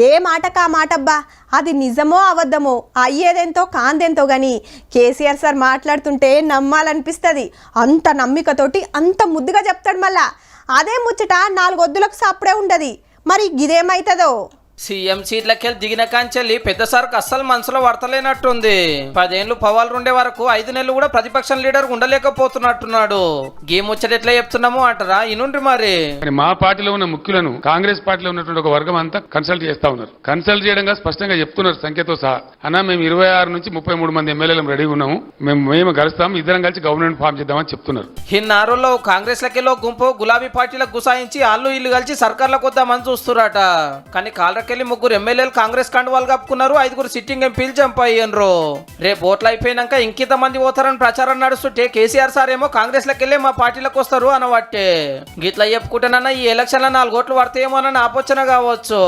ఏ మాటకా మాటబ్బా, అది నిజమో అబద్ధమో అయ్యేదెంతో కాందెంతో గాని కేసీఆర్ సార్ మాట్లాడుతుంటే నమ్మాలనిపిస్తుంది. అంత నమ్మికతోటి అంత ముద్దుగా చెప్తాడు. మళ్ళా అదే ముచ్చట 4 వద్దులకు సప్పుడే ఉండదు. మరి ఇదేమైతుందో? సీఎం సీట్లకెళ్ళి దిగిన కాంచెల్లి పెద్ద సార్కు అస్సలు మనసులో పడతలేనట్టుంది. 10 ఏళ్ళు పవాలు ఉండే వరకు 5 నెలలు కూడా ప్రతిపక్షం లీడర్ ఉండలేకపోతున్నట్టున్నాడు. గేమ్ వచ్చేది ఎట్లా చెప్తున్నాము అంటారా? ఇనుండ్రి మరి. మా పార్టీలో ఉన్న ముఖ్యులను కాంగ్రెస్ పార్టీలో ఉన్నటువంటి ఒక వర్గం అంతా కన్సల్ట్ చేస్తా ఉన్నారు. కన్సల్ట్ చేయడంగా స్పష్టంగా చెప్తున్నారు సంఖ్యతో సహా. అన్న మేము 26 నుంచి 33 మంది ఎమ్మెల్యేలు రెడీగా ఉన్నాము, మేము కలుస్తాము, ఇద్దరం కలిసి గవర్నమెంట్ ఫామ్ చేద్దామని చెప్తున్నారు. ఇన్నారులో కాంగ్రెస్ లకెళ్ళో గుంపు గులాబీ పార్టీలకు గుసాయించి ఆళ్ళు ఇల్లు కలిసి సర్కార్లకు వద్దామని చూస్తురాట. కానీ కాలకెళ్ళి 3 ఎమ్మెల్యేలు కాంగ్రెస్ కండువాలు కప్పుకున్నారు, 5 సిట్టింగ్ ఎంపీలు చంపయ్యారు. రేపు ఓట్లు అయిపోయినాక ఇంకింత మంది పోతారని ప్రచారం నడుస్తుంటే కేసీఆర్ సార్ ఏమో కాంగ్రెస్ లకెళ్ళి మా పార్టీలకు వస్తారు అనవట్టే. గిట్లా చెప్పుకుంటేనన్నా ఈ ఎలక్షన్ల 4 ఓట్లు పడతాయేమో అని ఆలోచన కావచ్చు.